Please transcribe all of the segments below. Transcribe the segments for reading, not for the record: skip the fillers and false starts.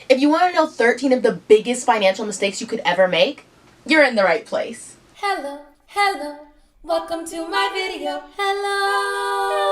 If you want to know 13 of the biggest financial mistakes you could ever make, you're in the right place. Hello, welcome to my video. Hello.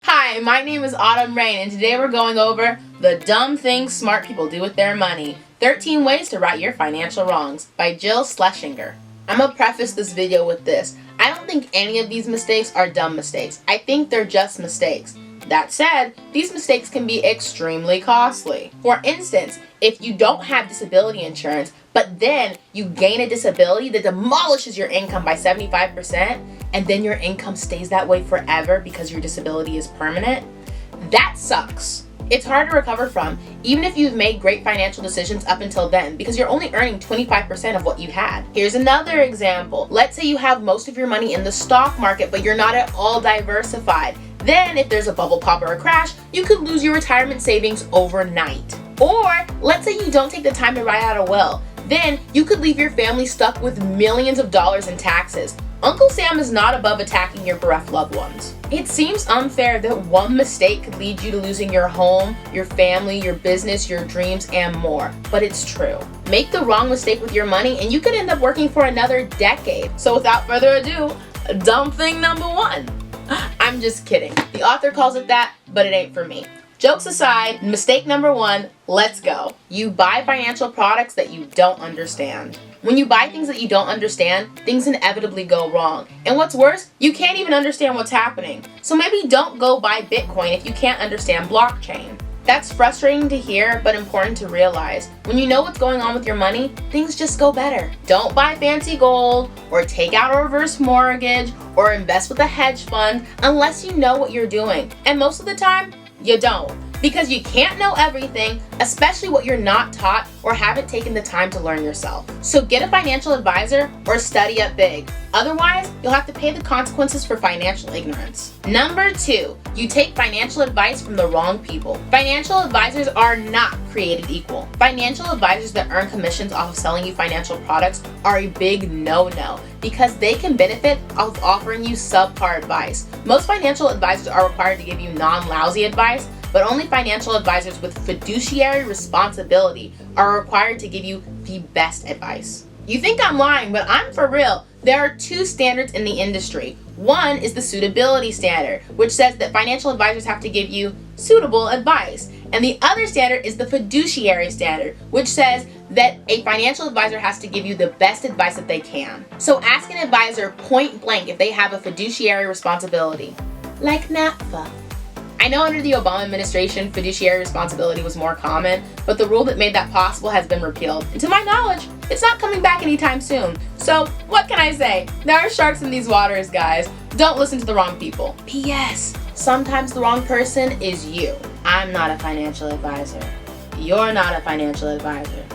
Hi, my name is Autumn Rain, and today we're going over the dumb things smart people do with their money. 13 ways to right your financial wrongs by Jill Schlesinger. I'm gonna preface this video with this. I don't think any of these mistakes are dumb mistakes. I think they're just mistakes. That said, these mistakes can be extremely costly. For instance, if you don't have disability insurance, but then you gain a disability that demolishes your income by 75%, and then your income stays that way forever because your disability is permanent, that sucks. It's hard to recover from, even if you've made great financial decisions up until then, because you're only earning 25% of what you had. Here's another example. Let's say you have most of your money in the stock market, but you're not at all diversified. Then, if there's a bubble pop or a crash, you could lose your retirement savings overnight. Or, let's say you don't take the time to write out a will. Then, you could leave your family stuck with millions of dollars in taxes. Uncle Sam is not above attacking your bereft loved ones. It seems unfair that one mistake could lead you to losing your home, your family, your business, your dreams, and more. But it's true. Make the wrong mistake with your money and you could end up working for another decade. So without further ado, dumb thing number 1. I'm just kidding. The author calls it that, but it ain't for me. Jokes aside, mistake number 1, let's go. You buy financial products that you don't understand. When you buy things that you don't understand, things inevitably go wrong. And what's worse, you can't even understand what's happening. So maybe don't go buy Bitcoin if you can't understand blockchain. That's frustrating to hear, but important to realize. When you know what's going on with your money, things just go better. Don't buy fancy gold, or take out a reverse mortgage, or invest with a hedge fund unless you know what you're doing. And most of the time, you don't. Because you can't know everything, especially what you're not taught or haven't taken the time to learn yourself. So get a financial advisor or study up big. Otherwise, you'll have to pay the consequences for financial ignorance. Number 2, you take financial advice from the wrong people. Financial advisors are not created equal. Financial advisors that earn commissions off of selling you financial products are a big no-no because they can benefit off of offering you subpar advice. Most financial advisors are required to give you non-lousy advice, but only financial advisors with fiduciary responsibility are required to give you the best advice. You think I'm lying, but I'm for real. There are 2 standards in the industry. One is the suitability standard, which says that financial advisors have to give you suitable advice. And the other standard is the fiduciary standard, which says that a financial advisor has to give you the best advice that they can. So ask an advisor point blank if they have a fiduciary responsibility, like NAPFA. I know under the Obama administration, fiduciary responsibility was more common, but the rule that made that possible has been repealed. And to my knowledge, it's not coming back anytime soon. So what can I say? There are sharks in these waters, guys. Don't listen to the wrong people. P.S. Sometimes the wrong person is you. I'm not a financial advisor. You're not a financial advisor.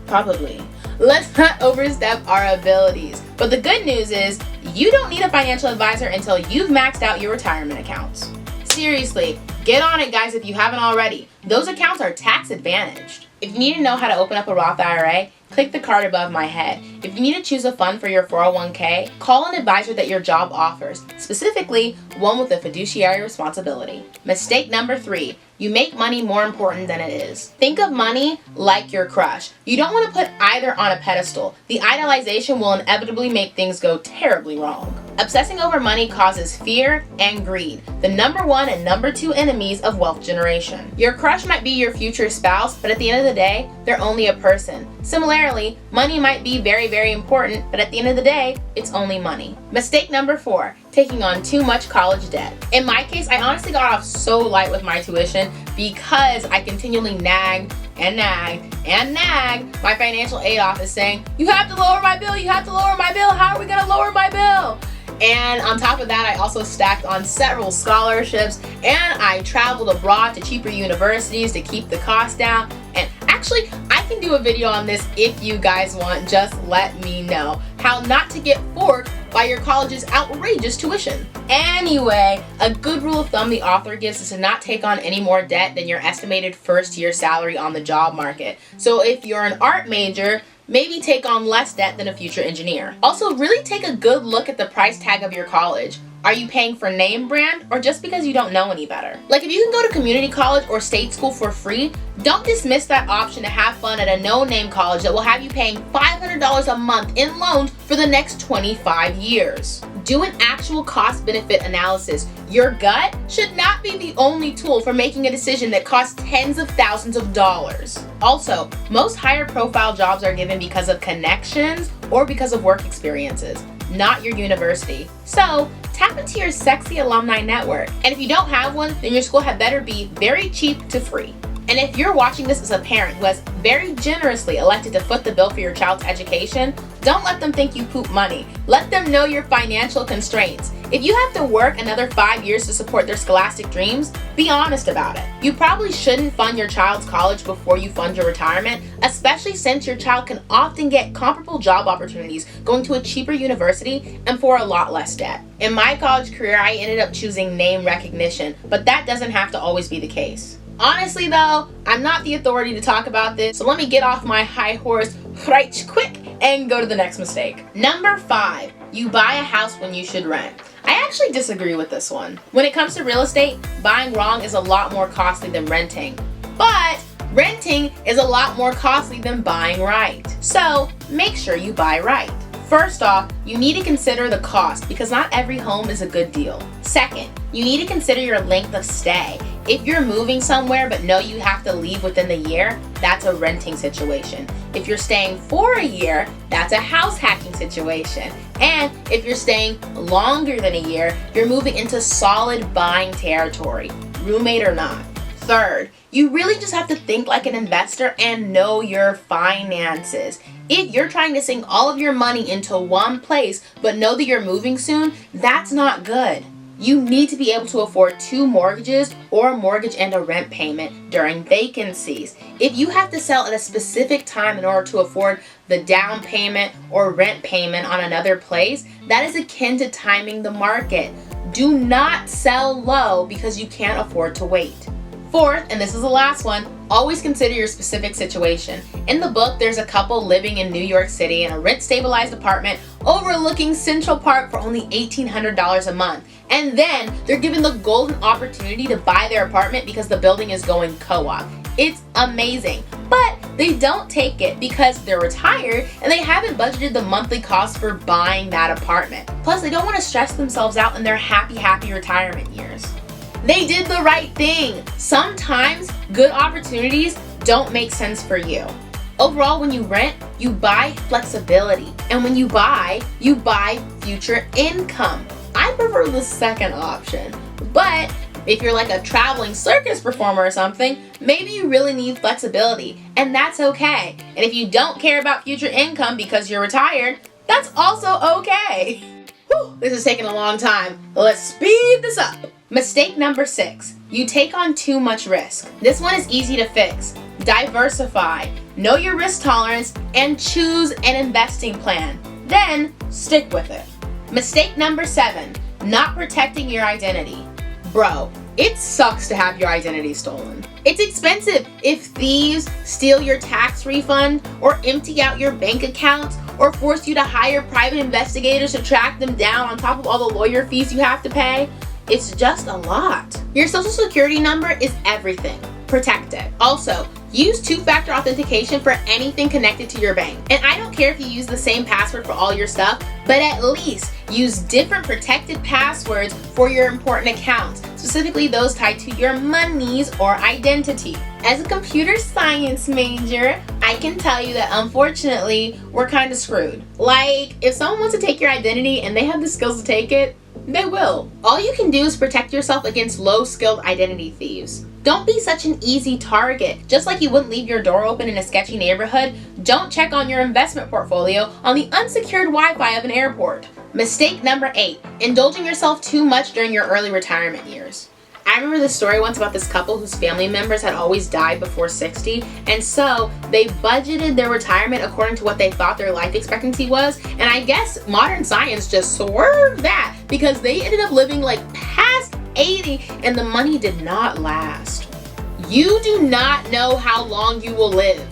Probably. Let's not overstep our abilities. But the good news is, you don't need a financial advisor until you've maxed out your retirement accounts. Seriously, get on it, guys, if you haven't already. Those accounts are tax advantaged. If you need to know how to open up a Roth IRA, click the card above my head. If you need to choose a fund for your 401k, call an advisor that your job offers, specifically one with a fiduciary responsibility. Mistake number 3, you make money more important than it is. Think of money like your crush. You don't want to put either on a pedestal. The idolization will inevitably make things go terribly wrong. Obsessing over money causes fear and greed, the number 1 and number 2 enemies of wealth generation. Your crush might be your future spouse, but at the end of the day, they're only a person. Similarly, money might be very, very important, but at the end of the day, it's only money. Mistake number 4, taking on too much college debt. In my case, I honestly got off so light with my tuition because I continually nagged and nagged and nagged my financial aid office saying, you have to lower my bill, you have to lower my bill, how are we gonna lower my bill? And on top of that, I also stacked on several scholarships and I traveled abroad to cheaper universities to keep the cost down. And actually, I can do a video on this if you guys want, just let me know. How not to get forked by your college's outrageous tuition. Anyway, a good rule of thumb the author gives is to not take on any more debt than your estimated first year salary on the job market. So if you're an art major, maybe take on less debt than a future engineer. Also, really take a good look at the price tag of your college. Are you paying for name brand or just because you don't know any better? Like if you can go to community college or state school for free, don't dismiss that option to have fun at a no-name college that will have you paying $500 a month in loans for the next 25 years. Do an actual cost-benefit analysis. Your gut should not be the only tool for making a decision that costs tens of thousands of dollars. Also, most higher profile jobs are given because of connections or because of work experiences, not your university. So, tap into your sexy alumni network. And if you don't have one, then your school had better be very cheap to free. And if you're watching this as a parent who has very generously elected to foot the bill for your child's education, don't let them think you poop money. Let them know your financial constraints. If you have to work another 5 years to support their scholastic dreams, be honest about it. You probably shouldn't fund your child's college before you fund your retirement, especially since your child can often get comparable job opportunities going to a cheaper university and for a lot less debt. In my college career, I ended up choosing name recognition, but that doesn't have to always be the case. Honestly though, I'm not the authority to talk about this, so let me get off my high horse right quick and go to the next mistake. Number 5, you buy a house when you should rent. I actually disagree with this one. When it comes to real estate, buying wrong is a lot more costly than renting. But renting is a lot more costly than buying right. So make sure you buy right. First off, you need to consider the cost because not every home is a good deal. Second, you need to consider your length of stay. If you're moving somewhere but know you have to leave within the year, that's a renting situation. If you're staying for a year, that's a house hacking situation. And if you're staying longer than a year, you're moving into solid buying territory, roommate or not. Third, you really just have to think like an investor and know your finances. If you're trying to sink all of your money into one place but know that you're moving soon, that's not good. You need to be able to afford 2 mortgages or a mortgage and a rent payment during vacancies. If you have to sell at a specific time in order to afford the down payment or rent payment on another place, that is akin to timing the market. Do not sell low because you can't afford to wait. Fourth, and this is the last one, always consider your specific situation. In the book, there's a couple living in New York City in a rent-stabilized apartment overlooking Central Park for only $1,800 a month. And then they're given the golden opportunity to buy their apartment because the building is going co-op. It's amazing. But they don't take it because they're retired and they haven't budgeted the monthly cost for buying that apartment. Plus, they don't want to stress themselves out in their happy retirement years. They did the right thing. Sometimes good opportunities don't make sense for you. Overall, when you rent, you buy flexibility. And when you buy future income. I prefer the second option. But if you're like a traveling circus performer or something, maybe you really need flexibility. And that's okay. And if you don't care about future income because you're retired, that's also okay. Whew, this is taking a long time. Let's speed this up. Mistake number 6, you take on too much risk. This one is easy to fix. Diversify, know your risk tolerance, and choose an investing plan. Then stick with it. Mistake number 7, not protecting your identity. Bro, it sucks to have your identity stolen. It's expensive if thieves steal your tax refund or empty out your bank accounts or force you to hire private investigators to track them down on top of all the lawyer fees you have to pay. It's just a lot. Your social security number is everything. Protect it. Also, use 2-factor authentication for anything connected to your bank. And I don't care if you use the same password for all your stuff, but at least use different protected passwords for your important accounts, specifically those tied to your monies or identity. As a computer science major, I can tell you that unfortunately, we're kind of screwed. Like, if someone wants to take your identity and they have the skills to take it, they will. All you can do is protect yourself against low-skilled identity thieves. Don't be such an easy target. Just like you wouldn't leave your door open in a sketchy neighborhood, don't check on your investment portfolio on the unsecured Wi-Fi of an airport. Mistake number 8, indulging yourself too much during your early retirement years. I remember this story once about this couple whose family members had always died before 60, and so they budgeted their retirement according to what they thought their life expectancy was, and I guess modern science just swerved that because they ended up living like past 80 and the money did not last. You do not know how long you will live,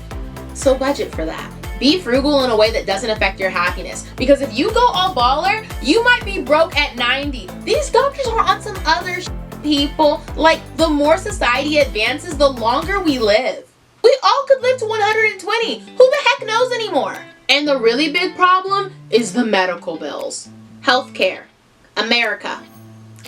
so budget for that. Be frugal in a way that doesn't affect your happiness. Because if you go all baller, you might be broke at 90. These doctors are on some other people. Like, the more society advances, the longer we live. We all could live to 120. Who the heck knows anymore? And the really big problem is the medical bills. Healthcare. America.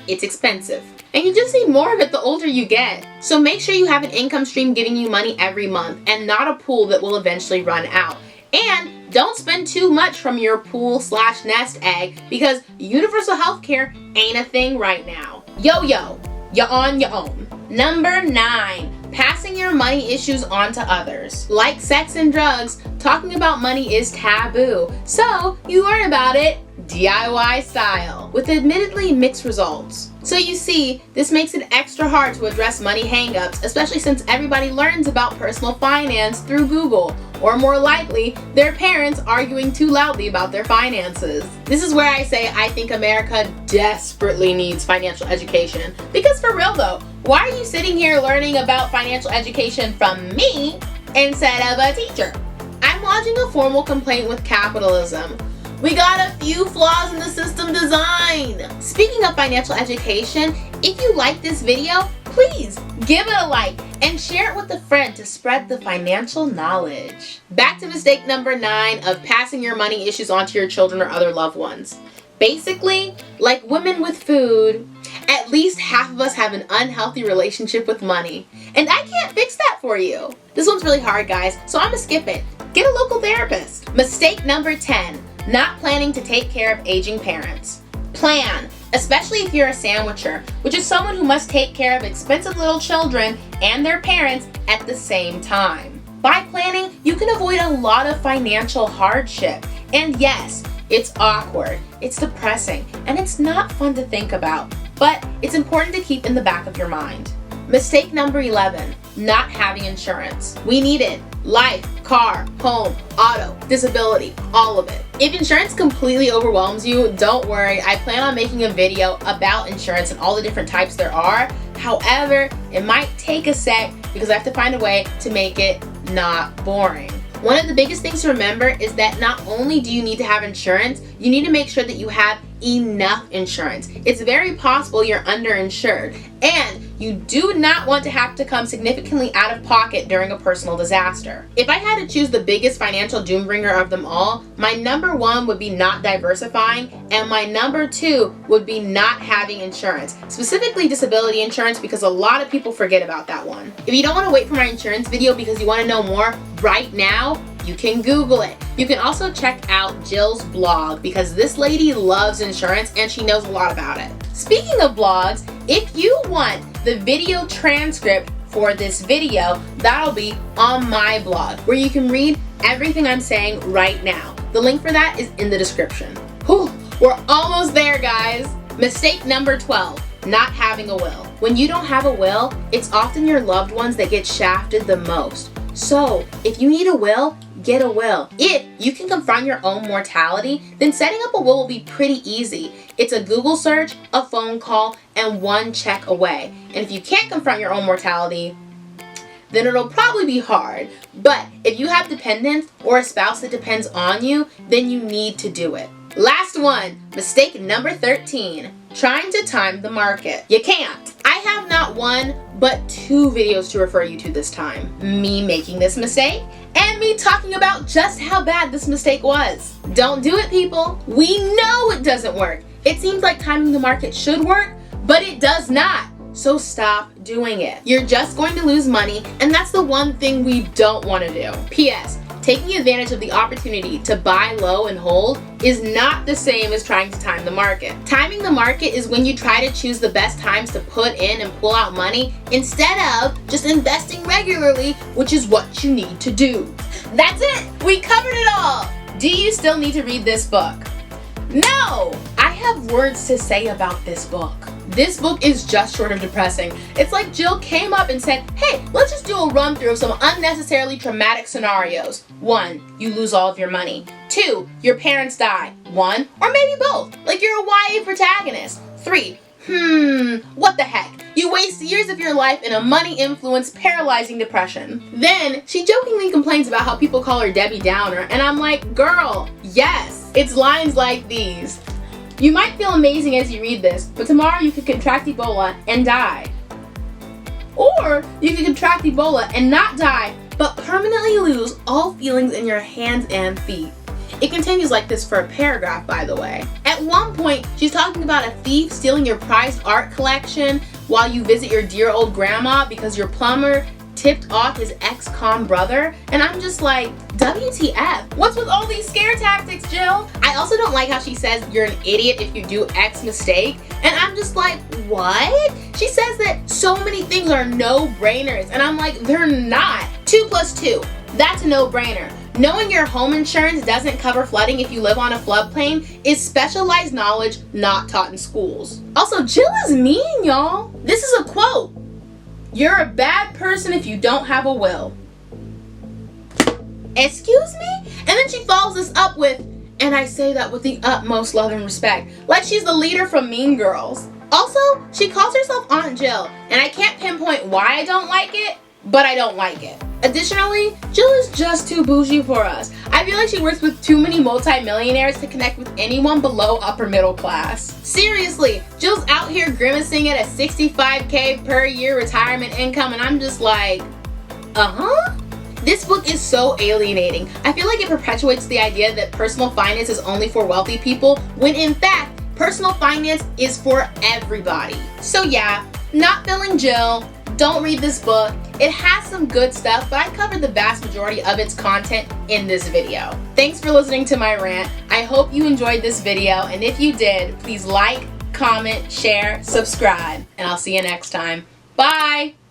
It's expensive. And you just need more of it the older you get. So make sure you have an income stream giving you money every month and not a pool that will eventually run out. And don't spend too much from your pool/nest egg because universal healthcare ain't a thing right now. Yo, you're on your own. Number 9. Passing your money issues on to others. Like sex and drugs, talking about money is taboo. So you learn about it DIY style, with admittedly mixed results. So you see, this makes it extra hard to address money hangups, especially since everybody learns about personal finance through Google, or more likely, their parents arguing too loudly about their finances. This is where I say I think America desperately needs financial education. Because for real though, why are you sitting here learning about financial education from me instead of a teacher? I'm lodging a formal complaint with capitalism. We got a few flaws in the system design. Speaking of financial education, if you like this video, please give it a like and share it with a friend to spread the financial knowledge. Back to mistake number 9 of passing your money issues on to your children or other loved ones. Basically, like women with food, at least half of us have an unhealthy relationship with money. And I can't fix that for you. This one's really hard, guys, so I'm gonna skip it. Get a local therapist. Mistake number 10. Not planning to take care of aging parents. Plan, especially if you're a sandwicher, which is someone who must take care of expensive little children and their parents at the same time. By planning, you can avoid a lot of financial hardship. And yes, it's awkward, it's depressing, and it's not fun to think about, but it's important to keep in the back of your mind. Mistake number 11, not having insurance. We need it. Life, car, home, auto, disability, all of it. If insurance completely overwhelms you, don't worry. I plan on making a video about insurance and all the different types there are. However, it might take a sec because I have to find a way to make it not boring. One of the biggest things to remember is that not only do you need to have insurance, you need to make sure that you have enough insurance. It's very possible you're underinsured, and you do not want to have to come significantly out of pocket during a personal disaster. If I had to choose the biggest financial doombringer of them all, my number 1 would be not diversifying, and my number 2 would be not having insurance, specifically disability insurance, because a lot of people forget about that one. If you don't want to wait for my insurance video because you want to know more right now, you can Google it. You can also check out Jill's blog because this lady loves insurance and she knows a lot about it. Speaking of blogs, if you want the video transcript for this video, that'll be on my blog where you can read everything I'm saying right now. The link for that is in the description. Whew, we're almost there, guys. Mistake number 12, not having a will. When you don't have a will, it's often your loved ones that get shafted the most. So if you need a will, get a will. If you can confront your own mortality, then setting up a will be pretty easy. It's a Google search, a phone call, and 1 check away. And if you can't confront your own mortality, then it'll probably be hard. But if you have dependents or a spouse that depends on you, then you need to do it. Last one, mistake number 13, trying to time the market. You can't. I have not 1, but 2 videos to refer you to this time. Me making this mistake and me talking about just how bad this mistake was. Don't do it, people. We know it doesn't work. It seems like timing the market should work, but it does not. So stop doing it. You're just going to lose money, and that's the one thing we don't want to do. P.S. Taking advantage of the opportunity to buy low and hold is not the same as trying to time the market. Timing the market is when you try to choose the best times to put in and pull out money instead of just investing regularly, which is what you need to do. That's it! We covered it all! Do you still need to read this book? No! I have words to say about this book. This book is just short of depressing. It's like Jill came up and said, hey, let's just do a run through of some unnecessarily traumatic scenarios. 1, you lose all of your money. 2, your parents die. 1, or maybe both, like you're a YA protagonist. 3, What the heck? You waste years of your life in a money-influenced, paralyzing depression. Then, she jokingly complains about how people call her Debbie Downer, and I'm like, girl, yes, it's lines like these. You might feel amazing as you read this, but tomorrow you could contract Ebola and die. Or, you could contract Ebola and not die, but permanently lose all feelings in your hands and feet. It continues like this for a paragraph, by the way. At one point, she's talking about a thief stealing your prized art collection while you visit your dear old grandma because your plumber tipped off his ex-con brother, and I'm just like, WTF? What's with all these scare tactics, Jill? I also don't like how she says you're an idiot if you do X mistake, and I'm just like, what? She says that so many things are no-brainers, and I'm like, they're not. 2 + 2, that's a no-brainer. Knowing your home insurance doesn't cover flooding if you live on a floodplain is specialized knowledge not taught in schools. Also, Jill is mean, y'all. This is a quote. You're a bad person if you don't have a will. Excuse me? And then she follows this up with, and I say that with the utmost love and respect, like she's the leader from Mean Girls. Also, she calls herself Aunt Jill, and I can't pinpoint why I don't like it, but I don't like it. Additionally, Jill is just too bougie for us. I feel like she works with too many multi-millionaires to connect with anyone below upper middle class. Seriously, Jill's out here grimacing at a $65K per year retirement income, and I'm just like, This book is so alienating. I feel like it perpetuates the idea that personal finance is only for wealthy people, when in fact, personal finance is for everybody. So yeah, not feeling Jill. Don't read this book. It has some good stuff, but I covered the vast majority of its content in this video. Thanks for listening to my rant. I hope you enjoyed this video, and if you did, please like, comment, share, subscribe, and I'll see you next time. Bye!